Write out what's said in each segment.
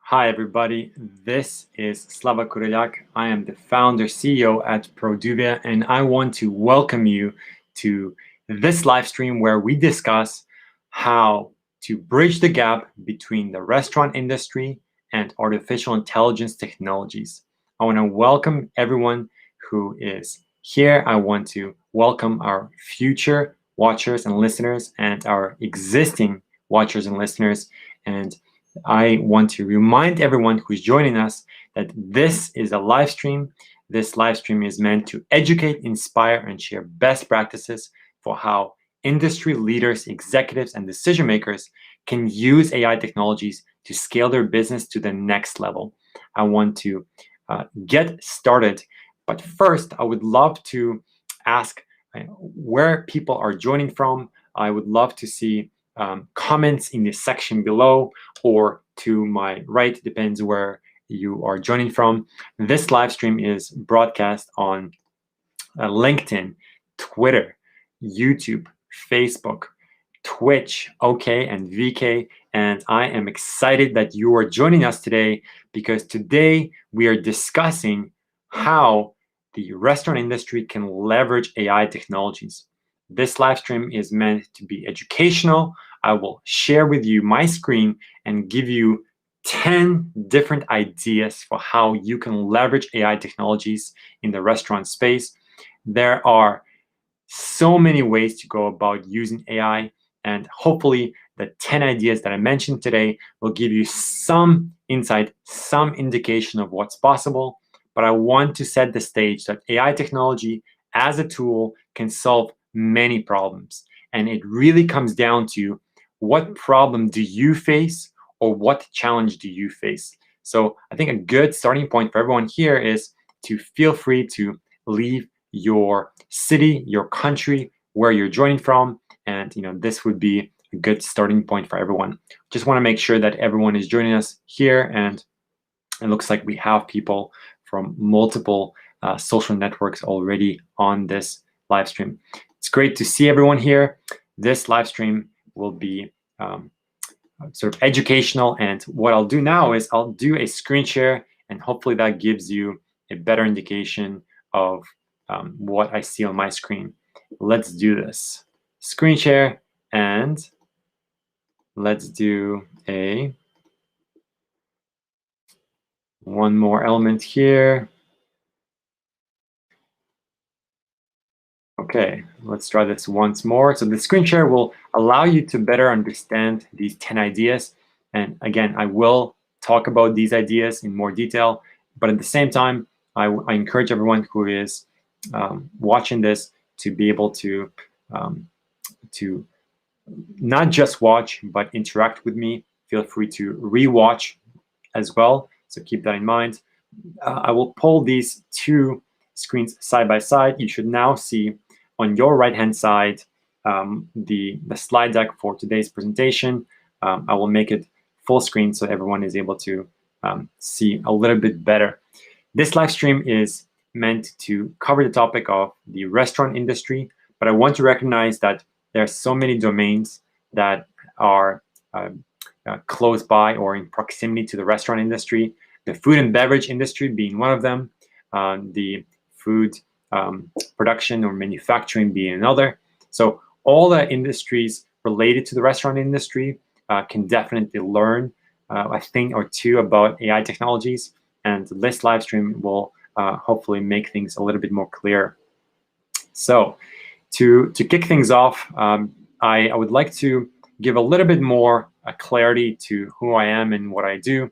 Hi, everybody. This is Slava Kurelyak. I am the founder CEO at Produvia, and I want to welcome you to this live stream where we discuss how to bridge the gap between the restaurant industry and artificial intelligence technologies. I want to welcome everyone who is here. I want to welcome our future watchers and listeners and our existing watchers and listeners. And I want to remind everyone who's joining us that this is a live stream. This live stream is meant to educate, inspire, and share best practices for how industry leaders, executives, and decision makers can use AI technologies to scale their business to the next level. I want to get started, but first, I would love to ask where people are joining from. I would love to see comments in the section below or to my right, depends where you are joining from. This live stream is broadcast on LinkedIn, Twitter, YouTube, Facebook, Twitch, OK, and VK. And I am excited that you are joining us today because today we are discussing how the restaurant industry can leverage AI technologies. This live stream is meant to be educational. I will share with you my screen and give you 10 different ideas for how you can leverage AI technologies in the restaurant space. There are so many ways to go about using AI, and hopefully the 10 ideas that I mentioned today will give you some insight, some indication of what's possible. But I want to set the stage that AI technology as a tool can solve many problems. And it really comes down to what problem do you face or what challenge do you face? So I think a good starting point for everyone here is to feel free to leave your city, your country, where you're joining from. And this would be a good starting point for everyone. Just want to make sure that everyone is joining us here. And it looks like we have people from multiple social networks already on this live stream. It's great to see everyone here. This live stream will be sort of educational. And what I'll do now is I'll do a screen share, and hopefully that gives you a better indication of what I see on my screen. Let's do this. Screen share, and let's do one more element here. Okay, let's try this once more. So the screen share will allow you to better understand these 10 ideas. And again, I will talk about these ideas in more detail, but at the same time, I encourage everyone who is watching this to be able to not just watch, but interact with me. Feel free to rewatch as well. So keep that in mind. I will pull these two screens side by side. You should now see on your right-hand side the slide deck for today's presentation. I will make it full screen so everyone is able to see a little bit better. This live stream is meant to cover the topic of the restaurant industry, but I want to recognize that there are so many domains that are close by or in proximity to the restaurant industry. The food and beverage industry being one of them, the food production or manufacturing being another. So all the industries related to the restaurant industry can definitely learn a thing or two about AI technologies, and this live stream will hopefully make things a little bit more clear. So to kick things off, I would like to give a little bit more clarity to who I am and what I do.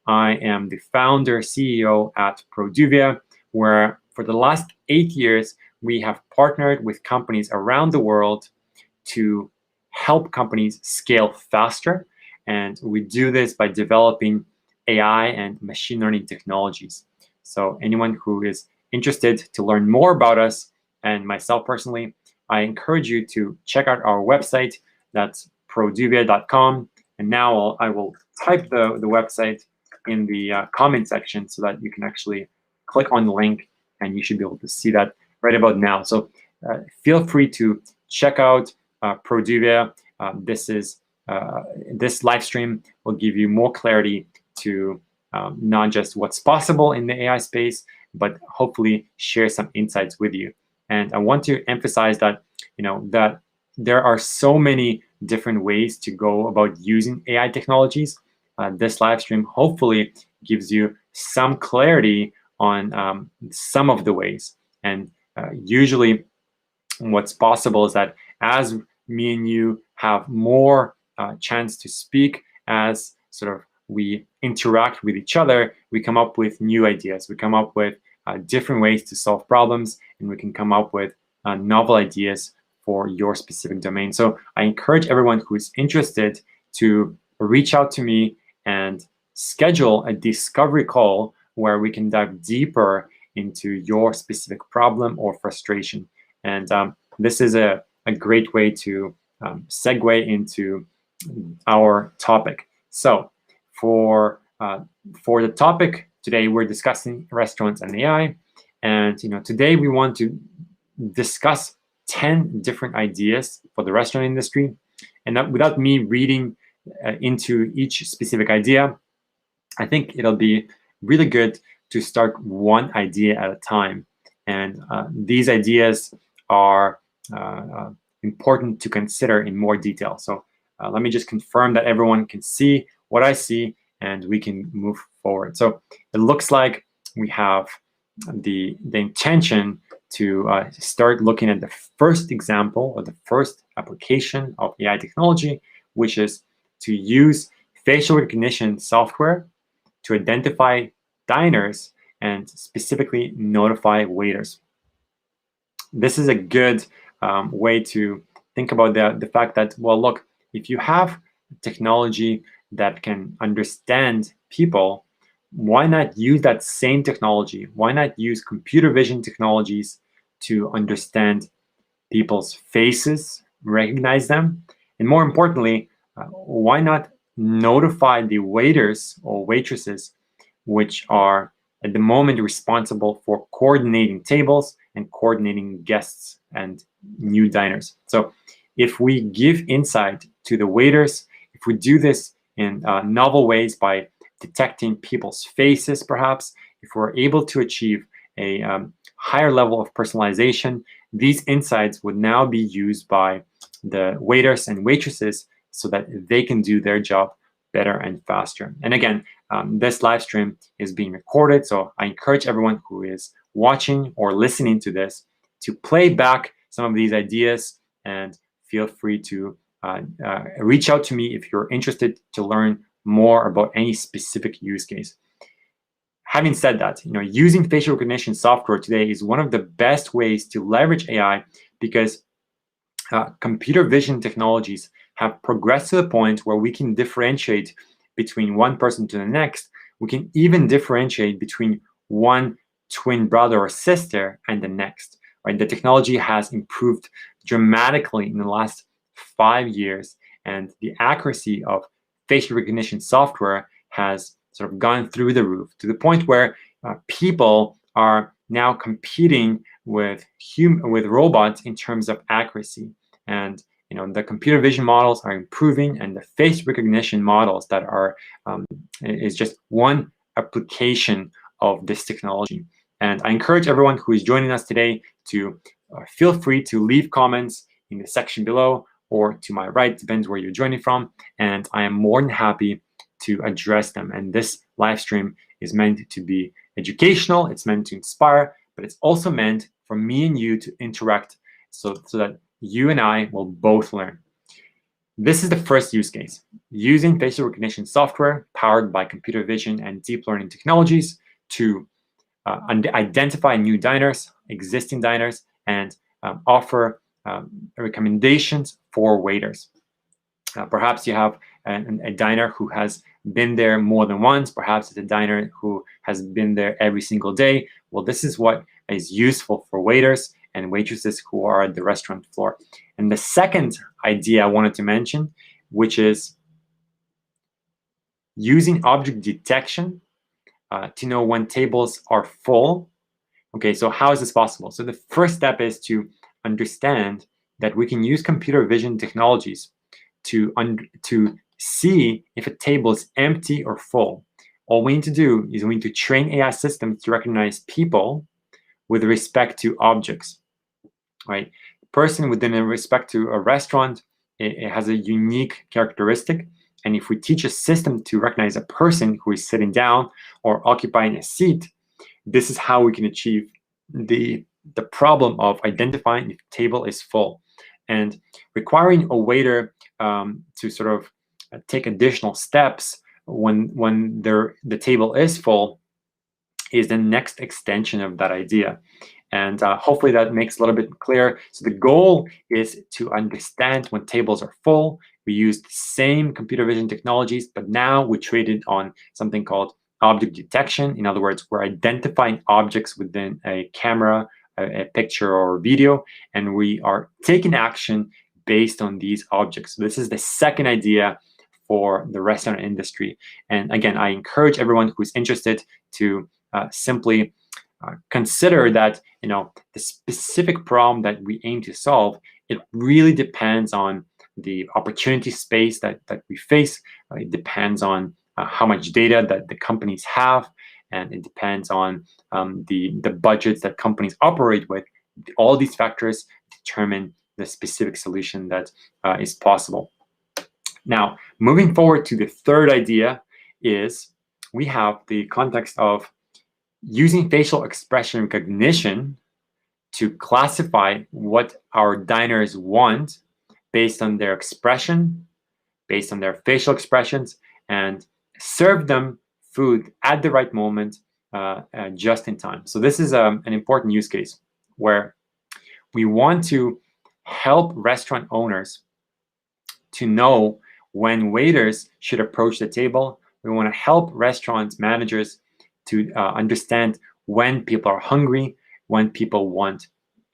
I am the founder, CEO at Produvia, where for the last 8 years, we have partnered with companies around the world to help companies scale faster. And we do this by developing AI and machine learning technologies. So anyone who is interested to learn more about us, and myself personally, I encourage you to check out our website. That's produvia.com. And now I will type the website in the comment section so that you can actually click on the link, and you should be able to see that right about now. So feel free to check out Produvia. This live stream will give you more clarity to not just what's possible in the AI space, but hopefully share some insights with you. And I want to emphasize that, that there are so many different ways to go about using AI technologies. This live stream hopefully gives you some clarity on some of the ways. And usually what's possible is that as me and you have more chance to speak, as sort of we interact with each other, we come up with new ideas. We come up with different ways to solve problems, and we can come up with novel ideas for your specific domain. So I encourage everyone who is interested to reach out to me and schedule a discovery call where we can dive deeper into your specific problem or frustration. And this is a great way to segue into our topic. So for the topic today, we're discussing restaurants and AI. And today we want to discuss 10 different ideas for the restaurant industry. And without me reading into each specific idea, I think it'll be really good to start one idea at a time. And these ideas are important to consider in more detail. So let me just confirm that everyone can see what I see, and we can move forward. So it looks like we have the intention to start looking at the first example or the first application of AI technology, which is to use facial recognition software to identify diners and specifically notify waiters. This is a good way to think about the fact that, well, look, if you have technology that can understand people, why not use that same technology? Why not use computer vision technologies to understand people's faces, recognize them? And more importantly, why not notify the waiters or waitresses, which are at the moment responsible for coordinating tables and coordinating guests and new diners? So if we give insight to the waiters, if we do this in novel ways by detecting people's faces, perhaps, if we're able to achieve a higher level of personalization, these insights would now be used by the waiters and waitresses so that they can do their job better and faster. And again, this live stream is being recorded, so I encourage everyone who is watching or listening to this to play back some of these ideas, and feel free to reach out to me if you're interested to learn more about any specific use case. Having said that, using facial recognition software today is one of the best ways to leverage AI, because computer vision technologies have progressed to the point where we can differentiate between one person to the next. We can even differentiate between one twin brother or sister and the next. Right? The technology has improved dramatically in the last 5 years, and the accuracy of facial recognition software has sort of gone through the roof, to the point where people are now competing with robots in terms of accuracy. And the computer vision models are improving, and the face recognition models that are is just one application of this technology. And I encourage everyone who is joining us today to feel free to leave comments in the section below, or to my right, depends where you're joining from, and I am more than happy to address them. And this live stream is meant to be educational, it's meant to inspire, but it's also meant for me and you to interact so that you and I will both learn. This is the first use case: using facial recognition software powered by computer vision and deep learning technologies to identify new diners, existing diners, and offer recommendations for waiters. Perhaps you have a diner who has been there more than once. Perhaps it's a diner who has been there every single day. Well, this is what is useful for waiters and waitresses who are at the restaurant floor. And the second idea I wanted to mention, which is using object detection to know when tables are full. Okay, so how is this possible? So the first step is to understand that we can use computer vision technologies to see if a table is empty or full. All we need to do is we need to train AI systems to recognize people with respect to objects, right? Person within respect to a restaurant, it has a unique characteristic. And if we teach a system to recognize a person who is sitting down or occupying a seat, this is how we can achieve the problem of identifying if table is full. And requiring a waiter to sort of take additional steps when the table is full is the next extension of that idea. And hopefully that makes a little bit clear. So the goal is to understand when tables are full. We use the same computer vision technologies, but now we trade it on something called object detection. In other words, we're identifying objects within a camera, a picture or a video, and we are taking action based on these objects. So this is the second idea for the restaurant industry. And again, I encourage everyone who's interested to simply consider that the specific problem that we aim to solve, it really depends on the opportunity space that we face. It depends on how much data that the companies have, and it depends on the budgets that companies operate with. All these factors determine the specific solution that is possible. Now, moving forward to the third idea is we have the context of using facial expression recognition to classify what our diners want based on their expression, based on their facial expressions, and serve them food at the right moment, just in time. So this is an important use case where we want to help restaurant owners to know when waiters should approach the table. We want to help restaurant managers to understand when people are hungry, when people want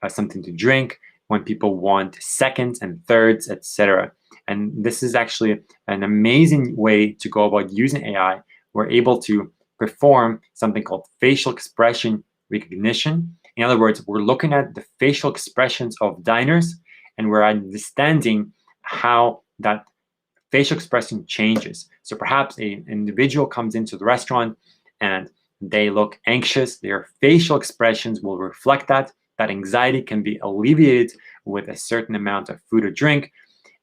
something to drink, when people want seconds and thirds, etc. And this is actually an amazing way to go about using AI. We're able to perform something called facial expression recognition. In other words, we're looking at the facial expressions of diners, and we're understanding how that facial expression changes. So perhaps an individual comes into the restaurant and they look anxious. Their facial expressions will reflect that. That anxiety can be alleviated with a certain amount of food or drink.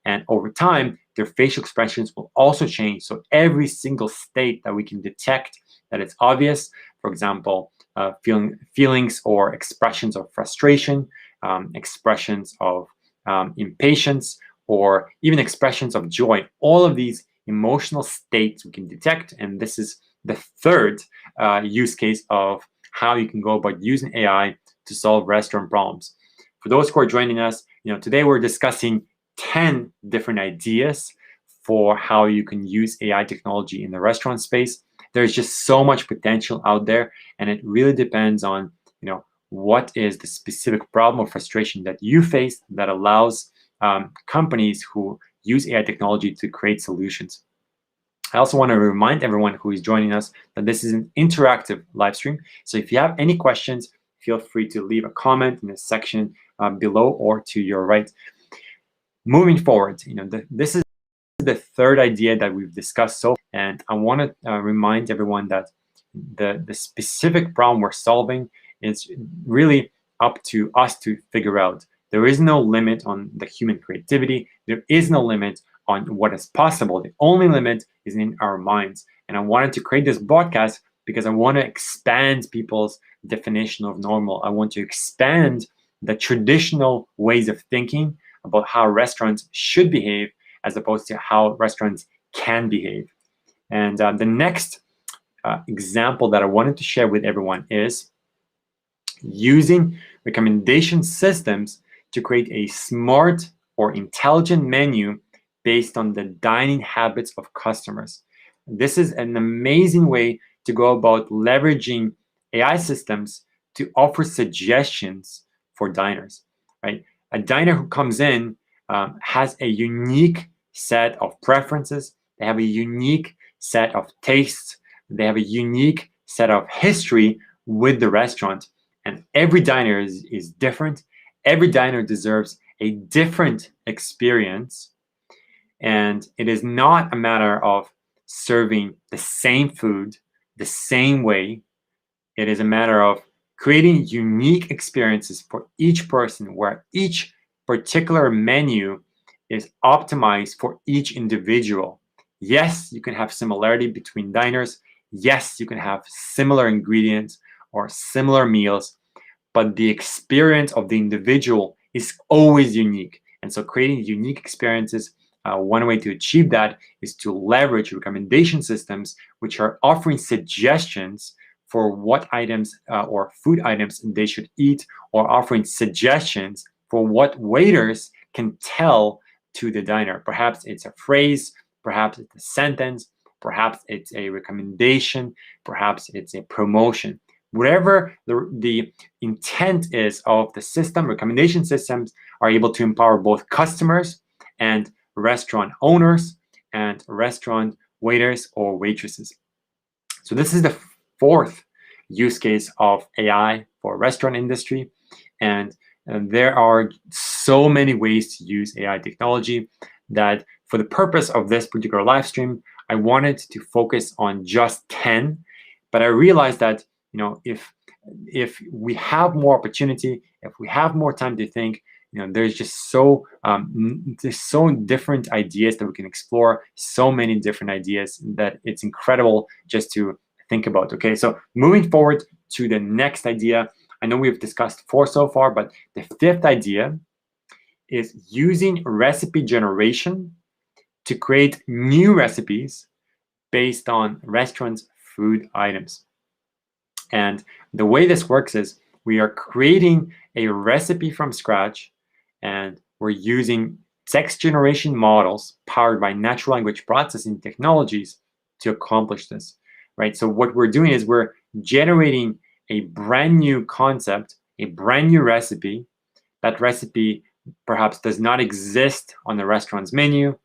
And over time, their facial expressions will also change. So every single state that we can detect that it's obvious, for example, feelings or expressions of frustration, expressions of impatience, or even expressions of joy, all of these emotional states we can detect. And this is the third use case of how you can go about using AI to solve restaurant problems. For those who are joining us, today we're discussing 10 different ideas for how you can use AI technology in the restaurant space. There's just so much potential out there, and it really depends on what is the specific problem or frustration that you face that allows companies who use AI technology to create solutions. I also want to remind everyone who is joining us that this is an interactive live stream. So if you have any questions, feel free to leave a comment in the section below or to your right. Moving forward, this is the third idea that we've discussed so far, and I want to remind everyone that the specific problem we're solving is really up to us to figure out. There is no limit on the human creativity. There is no limit on what is possible. The only limit is in our minds. And I wanted to create this podcast because I want to expand people's definition of normal. I want to expand the traditional ways of thinking about how restaurants should behave as opposed to how restaurants can behave. And the next example that I wanted to share with everyone is using recommendation systems to create a smart or intelligent menu based on the dining habits of customers. This is an amazing way to go about leveraging AI systems to offer suggestions for diners, right? A diner who comes in has a unique set of preferences. They have a unique set of tastes. They have a unique set of history with the restaurant. And every diner is different. Every diner deserves a different experience. And it is not a matter of serving the same food the same way, it is a matter of creating unique experiences for each person where each particular menu is optimized for each individual. Yes, you can have similarity between diners. Yes, you can have similar ingredients or similar meals, but the experience of the individual is always unique. And so creating unique experiences, one way to achieve that is to leverage recommendation systems, which are offering suggestions for what items or food items they should eat, or offering suggestions for what waiters can tell to the diner. Perhaps it's a phrase, perhaps it's a sentence, perhaps it's a recommendation, perhaps it's a promotion. Whatever the intent is of the system, recommendation systems are able to empower both customers and restaurant owners and restaurant waiters or waitresses. So this is the fourth use case of AI for restaurant industry. And there are so many ways to use AI technology that for the purpose of this particular live stream, I wanted to focus on just 10. But I realized that if we have more opportunity, if we have more time to think, there's just there's so different ideas that we can explore, so many different ideas that it's incredible just to think about. Okay, so moving forward to the next idea. I know we've discussed 4 so far, but the 5th idea is using recipe generation to create new recipes based on restaurants' food items. And the way this works is we are creating a recipe from scratch, and we're using text generation models powered by natural language processing technologies to accomplish this, right? So what we're doing is we're generating a brand new concept, a brand new recipe. That recipe perhaps does not exist on the restaurant's menu.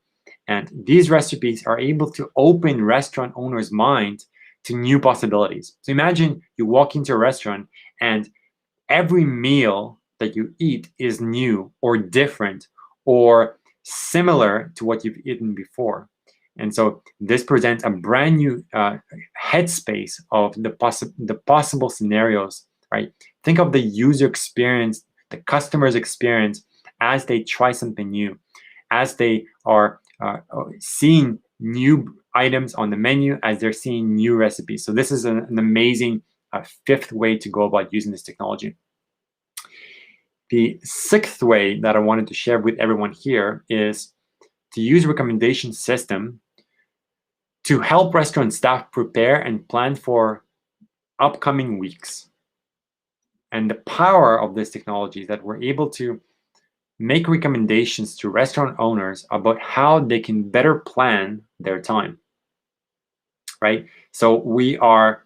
And these recipes are able to open restaurant owners' mind to new possibilities. So imagine you walk into a restaurant and every meal that you eat is new or different or similar to what you've eaten before. And so this presents a brand new headspace of the possible scenarios, right? Think of the user experience, the customer's experience as they try something new, as they are seeing new items on the menu, as they're seeing new recipes. So this is an amazing 5th way to go about using this technology. The 6th way that I wanted to share with everyone here is to use recommendation system to help restaurant staff prepare and plan for upcoming weeks. And the power of this technology is that we're able to make recommendations to restaurant owners about how they can better plan their time, right? So we are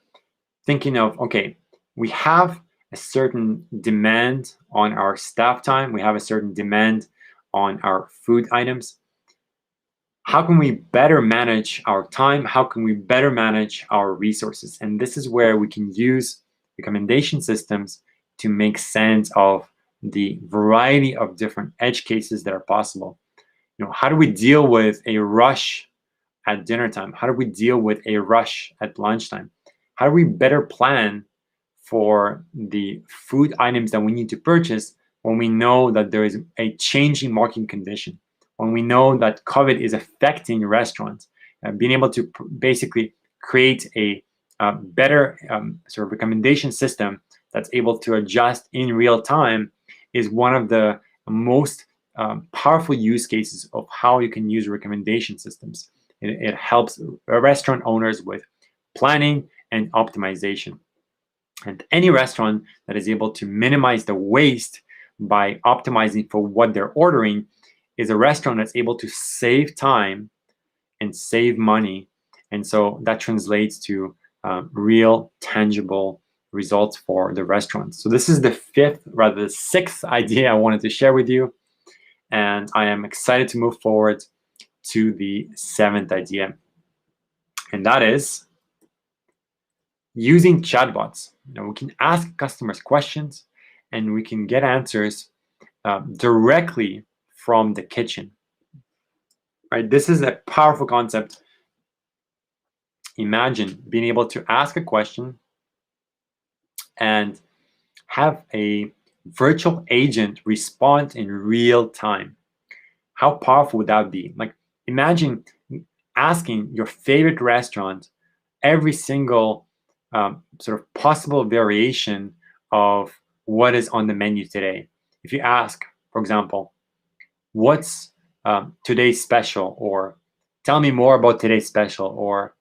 thinking of, okay, we have a certain demand on our staff time. We have a certain demand on our food items. How can we better manage our time? How can we better manage our resources? And this is where we can use recommendation systems to make sense of the variety of different edge cases that are possible. How do we deal with a rush at dinner time? How do we deal with a rush at lunchtime? How do we better plan for the food items that we need to purchase when we know that there is a changing market condition, when we know that COVID is affecting restaurants? Being able to basically create a better sort of recommendation system that's able to adjust in real time is one of the most powerful use cases of how you can use recommendation systems. It helps restaurant owners with planning and optimization. And any restaurant that is able to minimize the waste by optimizing for what they're ordering is a restaurant that's able to save time and save money. And so that translates to real, tangible results for the restaurants. So this is the 6th idea I wanted to share with you. And I am excited to move forward to the 7th idea. And that is using chatbots. We can ask customers questions and we can get answers directly from the kitchen. Right? This is a powerful concept. Imagine being able to ask a question and have a virtual agent respond in real time. How powerful would that be? Like, imagine asking your favorite restaurant every single sort of possible variation of what is on the menu today. If you ask, for example, what's today's special, or tell me more about today's special, or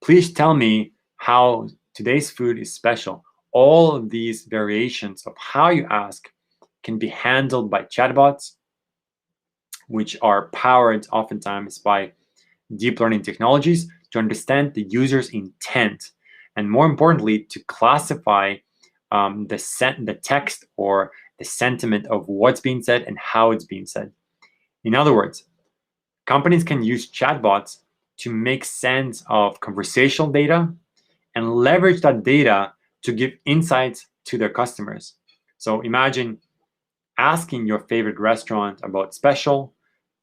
please tell me how today's food is special. All of these variations of how you ask can be handled by chatbots, which are powered oftentimes by deep learning technologies to understand the user's intent, and more importantly, to classify the text or the sentiment of what's being said and how it's being said. In other words, companies can use chatbots to make sense of conversational data and leverage that data to give insights to their customers. So imagine asking your favorite restaurant about special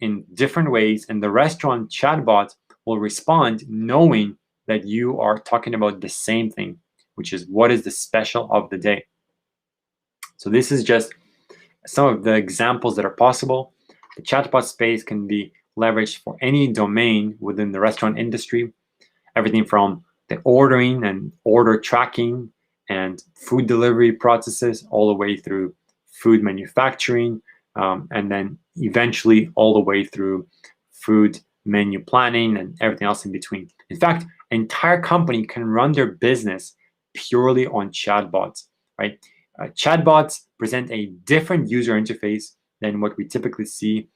in different ways, and the restaurant chatbot will respond knowing that you are talking about the same thing, which is what is the special of the day. So this is just some of the examples that are possible. The chatbot space can be leveraged for any domain within the restaurant industry, everything from the ordering and order tracking and food delivery processes all the way through food manufacturing, and then eventually all the way through food menu planning and everything else in between. In fact, an entire company can run their business purely on chatbots, right? Chatbots present a different user interface than what we typically see.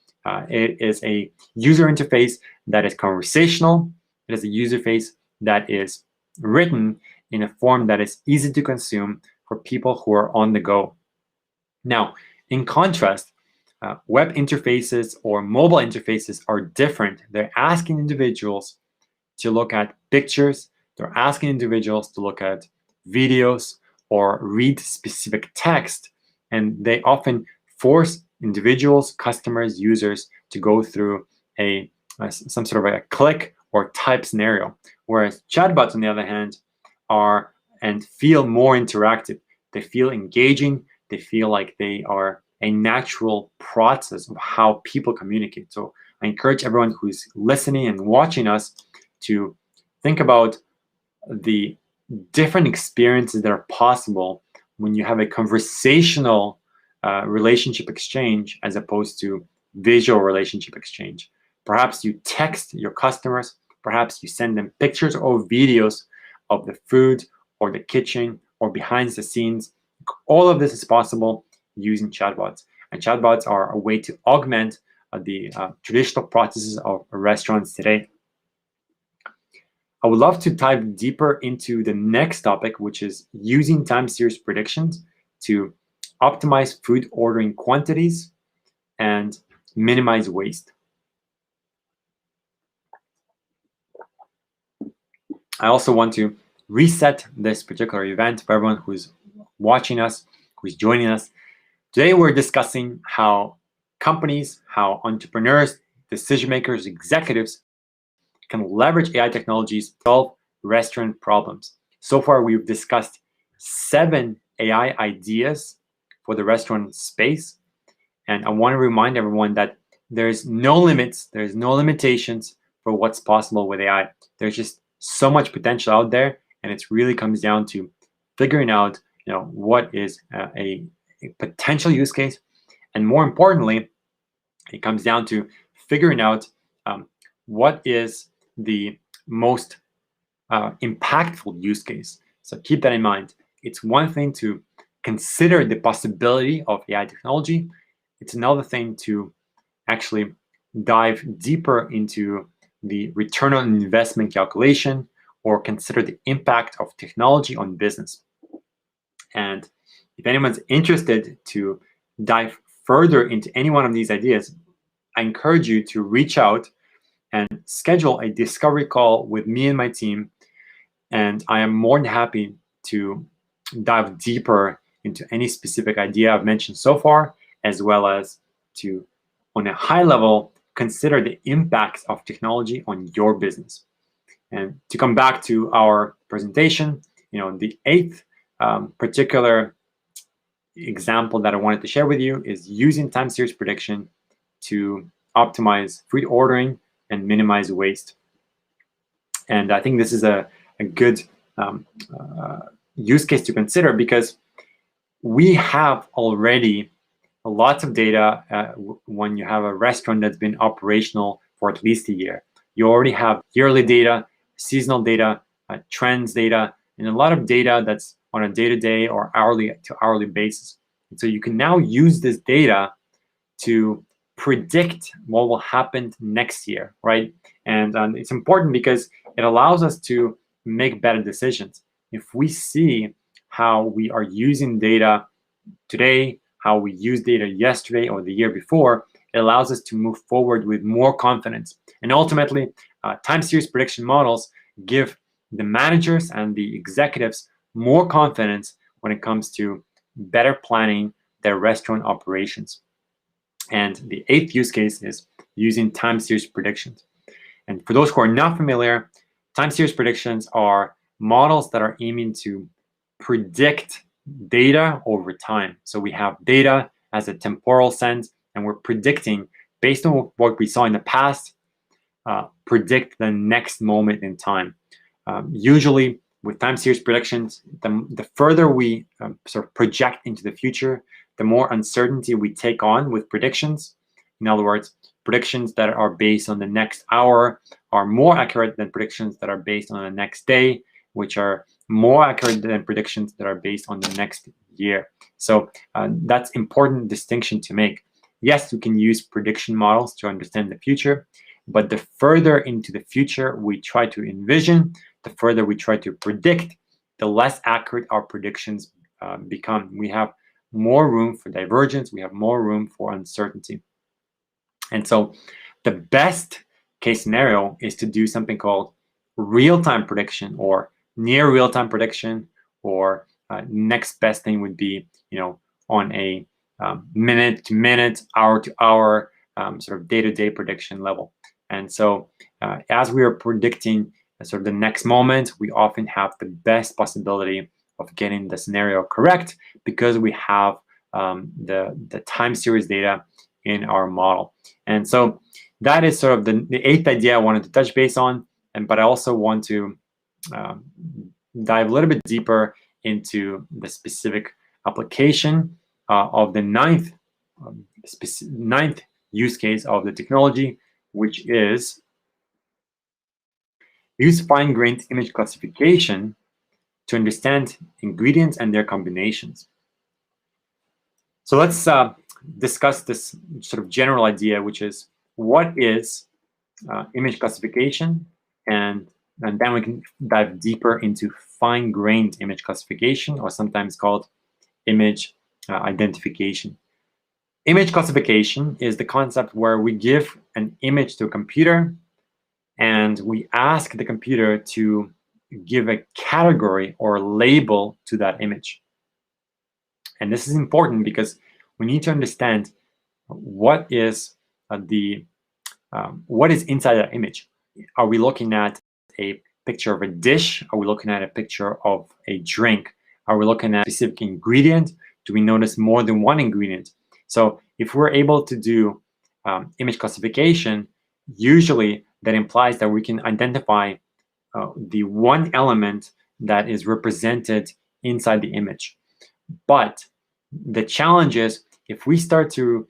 It is a user interface that is conversational. It is a user interface that is written in a form that is easy to consume for people who are on the go. Now, in contrast, web interfaces or mobile interfaces are different. They're asking individuals to look at pictures, they're asking individuals to look at videos or read specific text, and they often force individuals, customers, users to go through some sort of a click or type scenario. Whereas chatbots, on the other hand, are and feel more interactive. They feel engaging. They feel like they are a natural process of how people communicate. So I encourage everyone who's listening and watching us to think about the different experiences that are possible when you have a conversational relationship exchange as opposed to visual relationship exchange. Perhaps you text your customers, perhaps you send them pictures or videos of the food or the kitchen or behind the scenes. All of this is possible using chatbots. And chatbots are a way to augment the traditional processes of restaurants today. I would love to dive deeper into the next topic, which is using time series predictions to optimize food ordering quantities and minimize waste. I also want to reset this particular event for everyone who's watching us, who's joining us. Today, we're discussing how companies, how entrepreneurs, decision makers, executives can leverage AI technologies to solve restaurant problems. So far, we've discussed 7 AI ideas for the restaurant space. And I want to remind everyone that there's no limits, there's no limitations for what's possible with AI. There's just so much potential out there, and it really comes down to figuring out, what is a potential use case, and more importantly, it comes down to figuring out what is the most impactful use case. So keep that in mind. It's one thing to consider the possibility of AI technology. It's another thing to actually dive deeper into the return on investment calculation or consider the impact of technology on business. And if anyone's interested to dive further into any one of these ideas, I encourage you to reach out and schedule a discovery call with me and my team. And I am more than happy to dive deeper into any specific idea I've mentioned so far, as well as to, on a high level, consider the impacts of technology on your business. And to come back to our presentation, the eighth particular example that I wanted to share with you is using time series prediction to optimize food ordering and minimize waste. And I think this is a good use case to consider, because we have already lots of data when you have a restaurant that's been operational for at least a year. You already have yearly data, seasonal data, trends data, and a lot of data that's on a day-to-day or hourly to hourly basis. And so you can now use this data to predict what will happen next year, right? And it's important because it allows us to make better decisions. If we see how we are using data today, how we used data yesterday or the year before, it allows us to move forward with more confidence. And ultimately, time series prediction models give the managers and the executives more confidence when it comes to better planning their restaurant operations. And the eighth use case is using time series predictions. And for those who are not familiar, time series predictions are models that are aiming to predict data over time. So we have data as a temporal sense, and we're predicting based on what we saw in the past, predict the next moment in time. Usually with time series predictions, the further we sort of project into the future, the more uncertainty we take on with predictions. In other words, predictions that are based on the next hour are more accurate than predictions that are based on the next day, which are more accurate than predictions that are based on the next year. So that's important distinction to make. Yes, we can use prediction models to understand the future, but the further into the future we try to envision, the further we try to predict, the less accurate our predictions become. We have more room for divergence, we have more room for uncertainty. And so the best case scenario is to do something called real-time prediction or near real-time prediction, or next best thing would be, on a minute to minute, hour to hour, sort of day-to-day prediction level. And so as we are predicting sort of the next moment, we often have the best possibility of getting the scenario correct because we have the time series data in our model. And so that is sort of the eighth idea I wanted to touch base on. But I also want to dive a little bit deeper into the specific application of the ninth use case of the technology, which is use fine-grained image classification to understand ingredients and their combinations. So let's discuss this sort of general idea, which is what is image classification, and then we can dive deeper into fine-grained image classification, or sometimes called image identification. Image classification is the concept where we give an image to a computer and we ask the computer to give a category or label to that image. And this is important because we need to understand what is what is inside that image. Are we looking at a picture of a dish? Are we looking at a picture of a drink? Are we looking at a specific ingredient? Do we notice more than one ingredient? So if we're able to do image classification, usually that implies that we can identify the one element that is represented inside the image. But the challenge is if we start to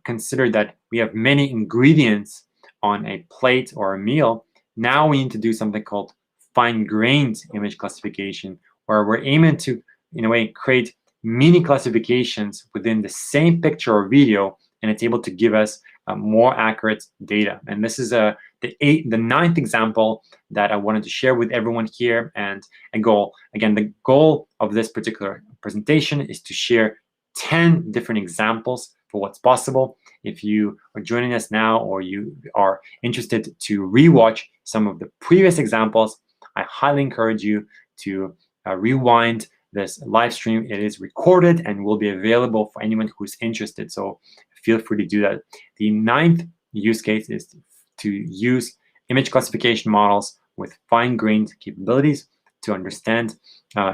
consider that we have many ingredients on a plate or a meal, now we need to do something called fine-grained image classification, where we're aiming to, in a way, create mini classifications within the same picture or video, and it's able to give us more accurate data. And this is the ninth example that I wanted to share with everyone here. And the goal of this particular presentation is to share 10 different examples for what's possible. If you are joining us now, or you are interested to rewatch some of the previous examples, I highly encourage you to rewind this live stream. It is recorded and will be available for anyone who's interested. So feel free to do that. The ninth use case is to use image classification models with fine-grained capabilities to understand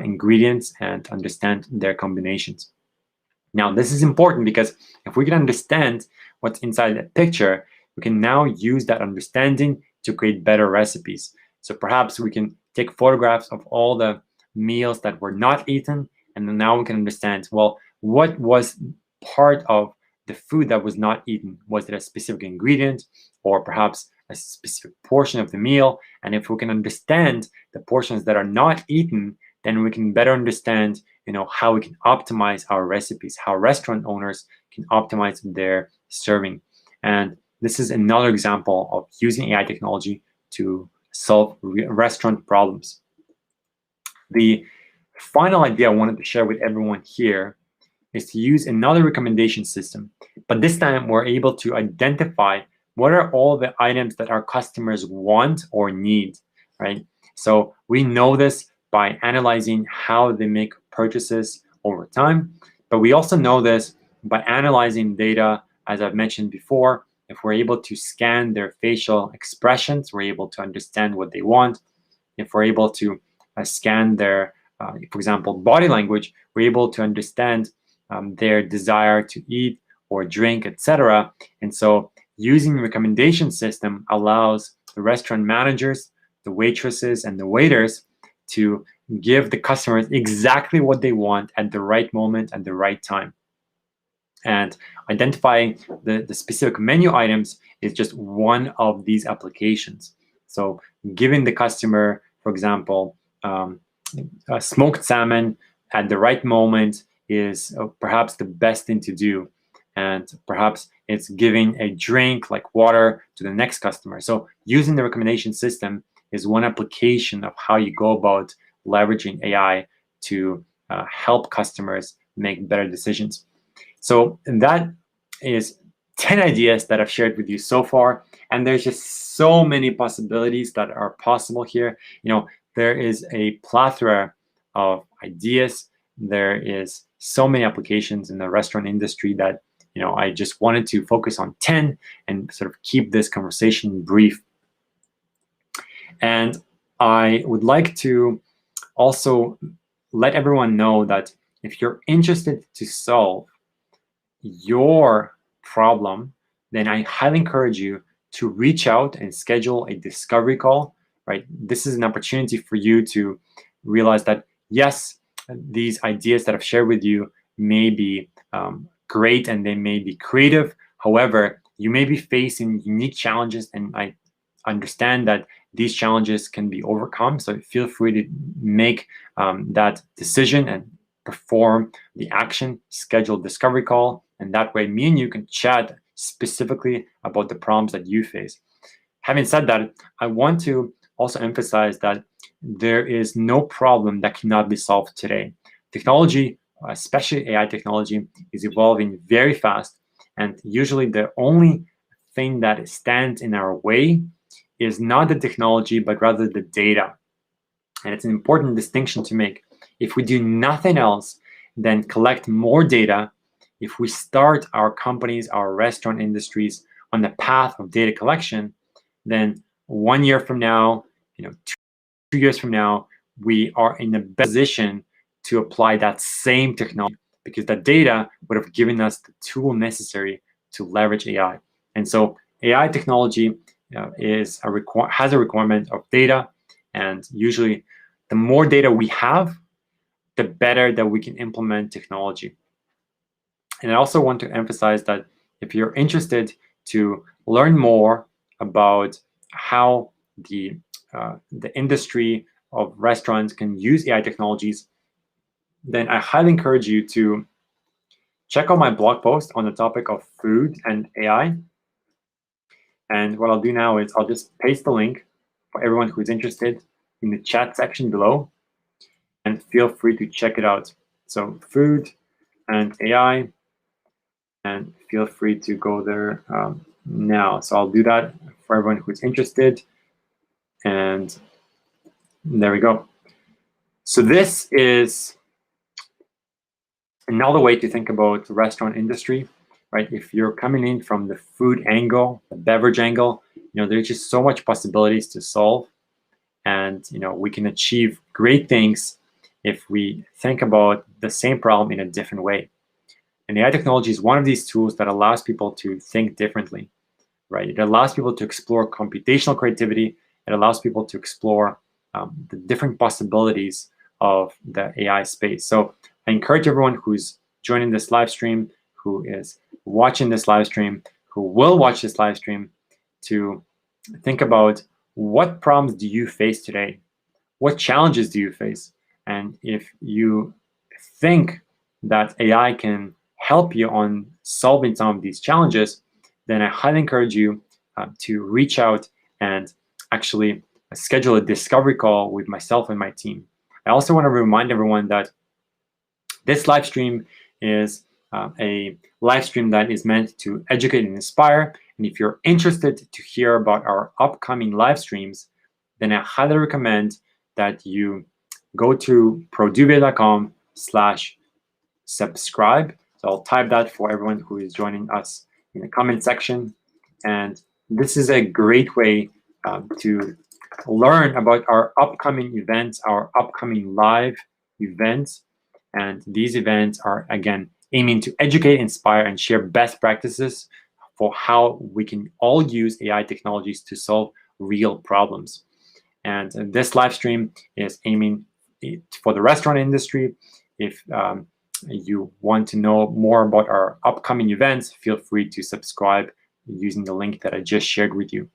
ingredients and understand their combinations. Now, this is important because if we can understand what's inside the picture, we can now use that understanding to create better recipes. So perhaps we can take photographs of all the meals that were not eaten, and then now we can understand, well, what was part of the food that was not eaten? Was it a specific ingredient or perhaps a specific portion of the meal? And if we can understand the portions that are not eaten, then we can better understand, how we can optimize our recipes, how restaurant owners can optimize their serving. And this is another example of using AI technology to solve restaurant problems. The final idea I wanted to share with everyone here is to use another recommendation system, but this time we're able to identify what are all the items that our customers want or need, right? So we know this by analyzing how they make purchases over time, but we also know this by analyzing data, as I've mentioned before. If we're able to scan their facial expressions, we're able to understand what they want. If we're able to scan their, for example, body language, we're able to understand their desire to eat or drink, etc. And so using the recommendation system allows the restaurant managers, the waitresses, and the waiters to give the customers exactly what they want at the right moment and the right time. And identifying the specific menu items is just one of these applications. So giving the customer, for example, a smoked salmon at the right moment is perhaps the best thing to do. And perhaps it's giving a drink like water to the next customer. So using the recommendation system is one application of how you go about leveraging AI to help customers make better decisions. So that is 10 ideas that I've shared with you so far. And there's just so many possibilities that are possible here. There is a plethora of ideas. There is so many applications in the restaurant industry that I just wanted to focus on 10 and sort of keep this conversation brief. And I would like to also let everyone know that if you're interested to solve your problem, then I highly encourage you to reach out and schedule a discovery call, right? This is an opportunity for you to realize that, yes, these ideas that I've shared with you may be great and they may be creative. However, you may be facing unique challenges, and I understand that these challenges can be overcome. So feel free to make that decision and perform the action, schedule discovery call, and that way me and you can chat specifically about the problems that you face. Having said that, I want to also emphasize that there is no problem that cannot be solved today. Technology, especially AI technology, is evolving very fast, and usually the only thing that stands in our way is not the technology, but rather the data. And it's an important distinction to make. If we do nothing else than collect more data, if we start our companies, our restaurant industries on the path of data collection, then 1 year from now, 2 years from now, we are in a position to apply that same technology, because that data would have given us the tool necessary to leverage AI. And so AI technology has a requirement of data, and usually the more data we have, the better that we can implement technology. And I also want to emphasize that if you're interested to learn more about how the industry of restaurants can use AI technologies, then I highly encourage you to check out my blog post on the topic of food and AI. And what I'll do now is I'll just paste the link for everyone who's interested in the chat section below, and feel free to check it out. So food and AI, and feel free to go there now. So I'll do that for everyone who's interested. And there we go. So this is another way to think about the restaurant industry, right? If you're coming in from the food angle, the beverage angle, there's just so much possibilities to solve. and we can achieve great things if we think about the same problem in a different way. And AI technology is one of these tools that allows people to think differently, right? It allows people to explore computational creativity. It allows people to explore the different possibilities of the AI space. So I encourage everyone who's joining this live stream, who is watching this live stream, who will watch this live stream, to think about, what problems do you face today? What challenges do you face? And if you think that AI can help you on solving some of these challenges, then I highly encourage you to reach out and actually schedule a discovery call with myself and my team. I also want to remind everyone that this live stream is a live stream that is meant to educate and inspire. And if you're interested to hear about our upcoming live streams, then I highly recommend that you go to produbia.com/subscribe. So I'll type that for everyone who is joining us in the comment section. And this is a great way to learn about our upcoming events, our upcoming live events. And these events are, again, aiming to educate, inspire, and share best practices for how we can all use AI technologies to solve real problems. And this live stream is aiming for the restaurant industry. If you want to know more about our upcoming events, feel free to subscribe using the link that I just shared with you.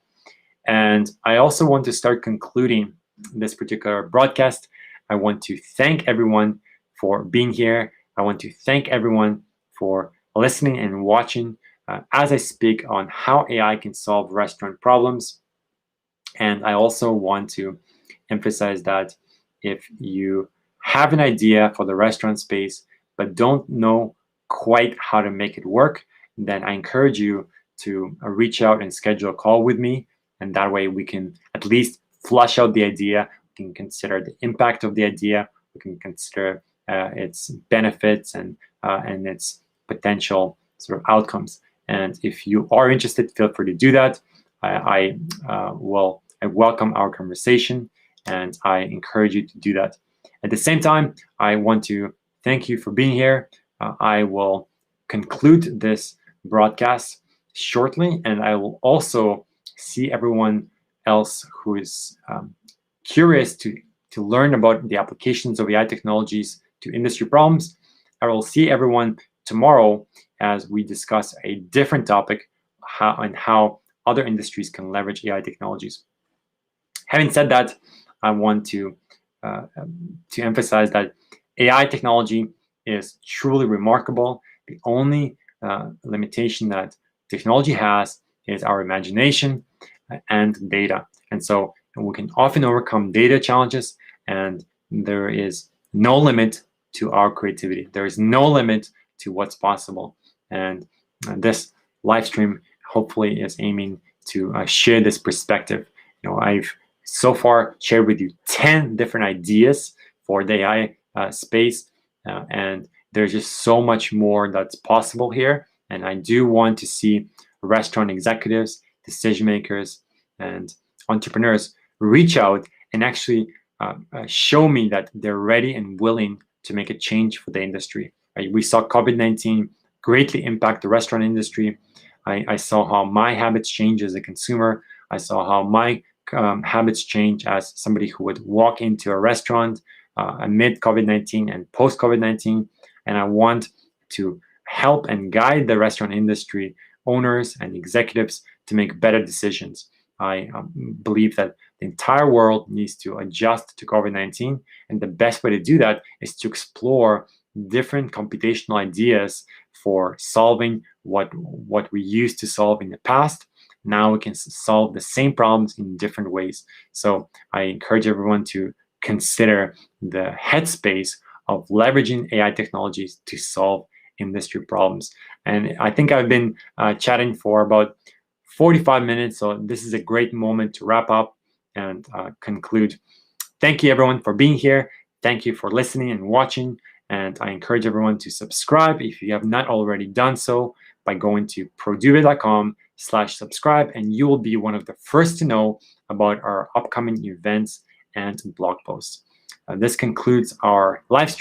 And I also want to start concluding this particular broadcast. I want to thank everyone for being here. I want to thank everyone for listening and watching as I speak on how AI can solve restaurant problems. And I also want to emphasize that if you have an idea for the restaurant space but don't know quite how to make it work, then I encourage you to reach out and schedule a call with me. And that way we can at least flush out the idea. We can consider the impact of the idea. We can consider its benefits and its potential sort of outcomes. And if you are interested, feel free to do that. I welcome our conversation, and I encourage you to do that. At the same time, I want to thank you for being here. I will conclude this broadcast shortly, and I will also see everyone else who is curious to learn about the applications of AI technologies to industry problems. I will see everyone tomorrow as we discuss a different topic, how other industries can leverage AI technologies. Having said that, I want to emphasize that AI technology is truly remarkable. The only limitation that technology has is our imagination and data. And so we can often overcome data challenges, and there is no limit to our creativity. There is no limit to what's possible. And this live stream hopefully is aiming to share this perspective. I've so far shared with you 10 different ideas for the AI space, and there's just so much more that's possible here. And I do want to see restaurant executives, decision makers, and entrepreneurs reach out and actually show me that they're ready and willing to make a change for the industry. Right? We saw COVID-19 greatly impact the restaurant industry. I saw how my habits change as a consumer. I saw how my habits change as somebody who would walk into a restaurant amid COVID-19 and post-COVID-19. And I want to help and guide the restaurant industry owners and executives to make better decisions. I believe that the entire world needs to adjust to COVID-19, and the best way to do that is to explore different computational ideas for solving what we used to solve in the past. Now we can solve the same problems in different ways. So I encourage everyone to consider the headspace of leveraging AI technologies to solve industry problems. And I think I've been chatting for about 45 minutes, so this is a great moment to wrap up and conclude. Thank you everyone for being here. Thank you for listening and watching. And I encourage everyone to subscribe if you have not already done so by going to produbia.com/subscribe, and you will be one of the first to know about our upcoming events and blog posts. This concludes our live stream.